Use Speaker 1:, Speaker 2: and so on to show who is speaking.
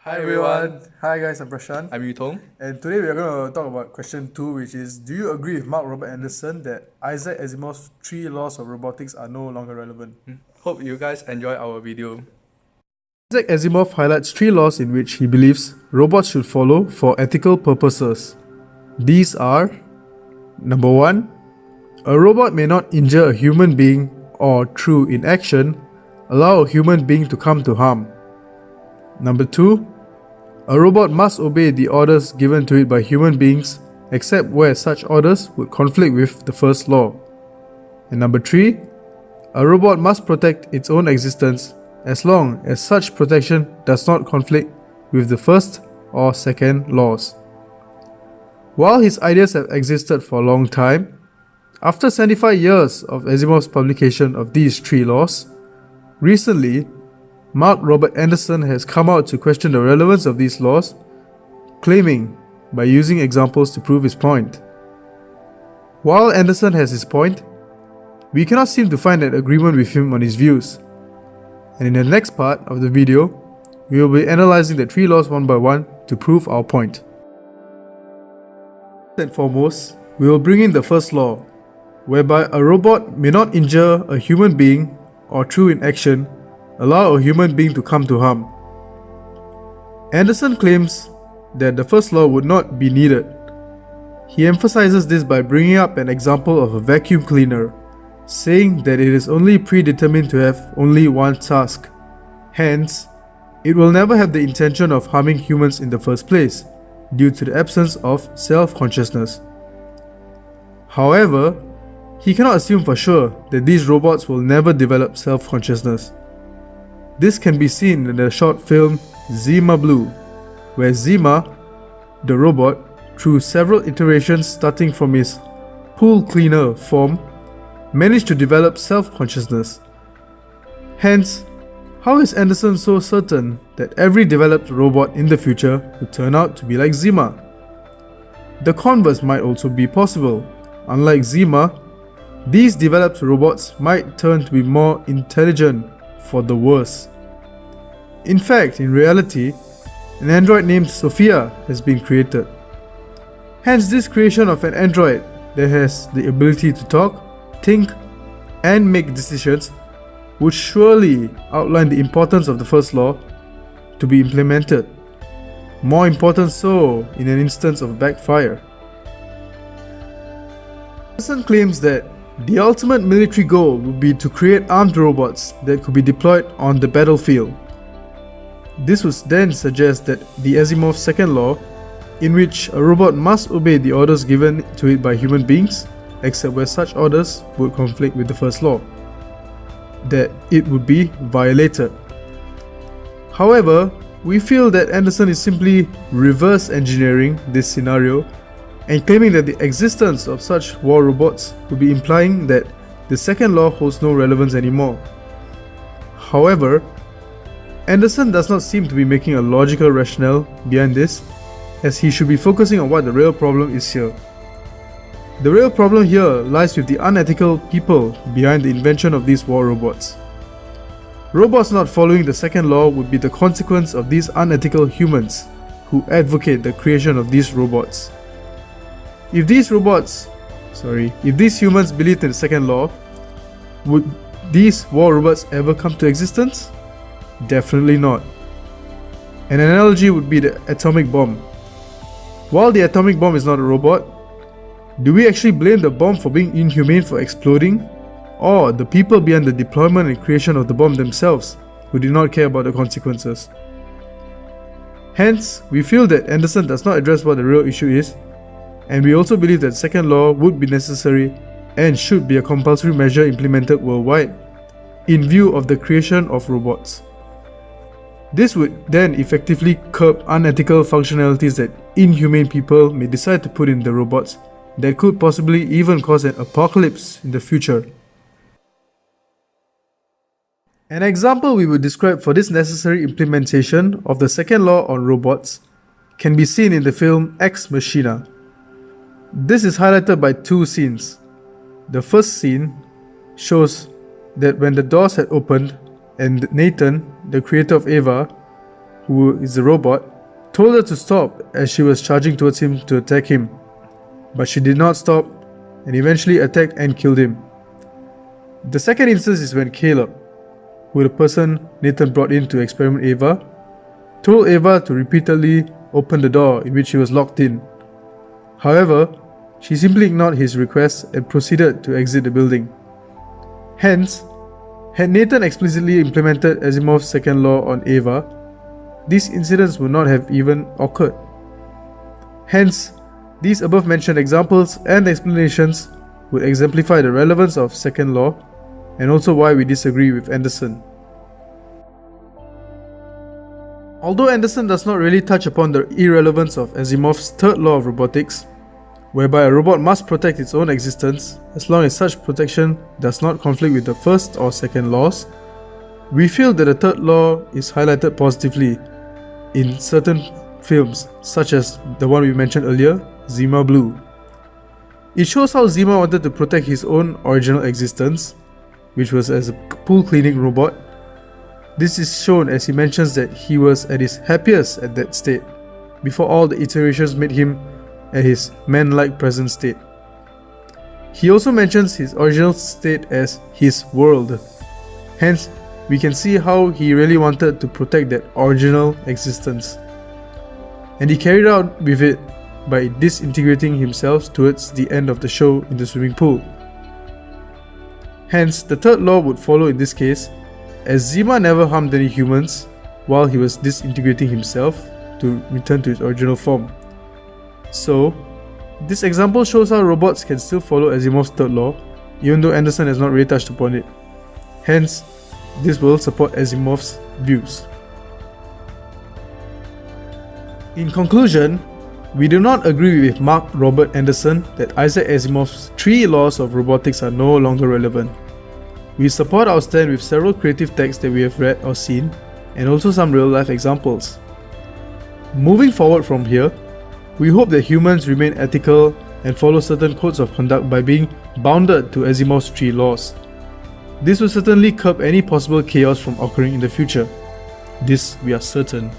Speaker 1: Hi everyone.
Speaker 2: Hi guys, I'm Prashant.
Speaker 1: I'm Yutong.
Speaker 2: And today we are going to talk about question 2, which is, do you agree with Mark Robert Anderson that Isaac Asimov's 3 laws of robotics are no longer relevant?
Speaker 1: Hope you guys enjoy our video.
Speaker 2: Isaac Asimov highlights 3 laws in which he believes robots should follow for ethical purposes. These are: number 1, a robot may not injure a human being or, through inaction, allow a human being to come to harm. Number 2, a robot must obey the orders given to it by human beings, except where such orders would conflict with the first law. And number 3, a robot must protect its own existence as long as such protection does not conflict with the first or second laws. While his ideas have existed for a long time, after 75 years of Asimov's publication of these 3 laws, recently, Mark Robert Anderson has come out to question the relevance of these laws, claiming by using examples to prove his point. While Anderson has his point, we cannot seem to find an agreement with him on his views. And in the next part of the video, we will be analyzing the 3 laws one by one to prove our point. First and foremost, we will bring in the first law, whereby a robot may not injure a human being or, through inaction, allow a human being to come to harm. Anderson claims that the first law would not be needed. He emphasizes this by bringing up an example of a vacuum cleaner, saying that it is only predetermined to have only one task. Hence, it will never have the intention of harming humans in the first place, due to the absence of self-consciousness. However, he cannot assume for sure that these robots will never develop self-consciousness. This can be seen in the short film Zima Blue, where Zima, the robot, through several iterations starting from his pool cleaner form, managed to develop self-consciousness. Hence, how is Anderson so certain that every developed robot in the future will turn out to be like Zima? The converse might also be possible. Unlike Zima, these developed robots might turn to be more intelligent for the worse. In fact, in reality, an android named Sophia has been created. Hence, this creation of an android that has the ability to talk, think, and make decisions would surely outline the importance of the first law to be implemented. More important so in an instance of backfire. Anderson claims that the ultimate military goal would be to create armed robots that could be deployed on the battlefield. This would then suggest that the Asimov's second law, in which a robot must obey the orders given to it by human beings, except where such orders would conflict with the first law, that it would be violated. However, we feel that Anderson is simply reverse engineering this scenario and claiming that the existence of such war robots would be implying that the second law holds no relevance anymore. However, Anderson does not seem to be making a logical rationale behind this, as he should be focusing on what the real problem is here. The real problem here lies with the unethical people behind the invention of these war robots. Robots not following the second law would be the consequence of these unethical humans who advocate the creation of these robots. If these humans believed in the second law, would these war robots ever come to existence? Definitely not. An analogy would be the atomic bomb. While the atomic bomb is not a robot, do we actually blame the bomb for being inhumane for exploding? Or the people behind the deployment and creation of the bomb themselves, who do not care about the consequences? Hence, we feel that Anderson does not address what the real issue is, and we also believe that second law would be necessary and should be a compulsory measure implemented worldwide, in view of the creation of robots. This would then effectively curb unethical functionalities that inhumane people may decide to put in the robots that could possibly even cause an apocalypse in the future. An example we would describe for this necessary implementation of the second law on robots can be seen in the film Ex Machina. This is highlighted by 2 scenes. The first scene shows that when the doors had opened and Nathan, the creator of Eva, who is the robot, told her to stop as she was charging towards him to attack him. But she did not stop and eventually attacked and killed him. The second instance is when Caleb, who the person Nathan brought in to experiment Ava, told Ava to repeatedly open the door in which she was locked in. However, she simply ignored his request and proceeded to exit the building. Hence, had Nathan explicitly implemented Asimov's second law on Ava, these incidents would not have even occurred. Hence, these above mentioned examples and explanations would exemplify the relevance of second law and also why we disagree with Anderson. Although Anderson does not really touch upon the irrelevance of Asimov's third law of robotics, whereby a robot must protect its own existence as long as such protection does not conflict with the first or second laws, we feel that the third law is highlighted positively in certain films, such as the one we mentioned earlier, Zima Blue. It shows how Zima wanted to protect his own original existence, which was as a pool cleaning robot. This is shown as he mentions that he was at his happiest at that state, before all the iterations made him at his man-like present state. He also mentions his original state as his world. Hence, we can see how he really wanted to protect that original existence. And he carried out with it by disintegrating himself towards the end of the show in the swimming pool. Hence, the third law would follow in this case, as Zima never harmed any humans while he was disintegrating himself to return to his original form. So, this example shows how robots can still follow Asimov's third law, even though Anderson has not really touched upon it. Hence, this will support Asimov's views. In conclusion, we do not agree with Mark Robert Anderson that Isaac Asimov's 3 laws of robotics are no longer relevant. We support our stand with several creative texts that we have read or seen, and also some real-life examples. Moving forward from here, we hope that humans remain ethical and follow certain codes of conduct by being bounded to Asimov's 3 laws. This will certainly curb any possible chaos from occurring in the future. This we are certain.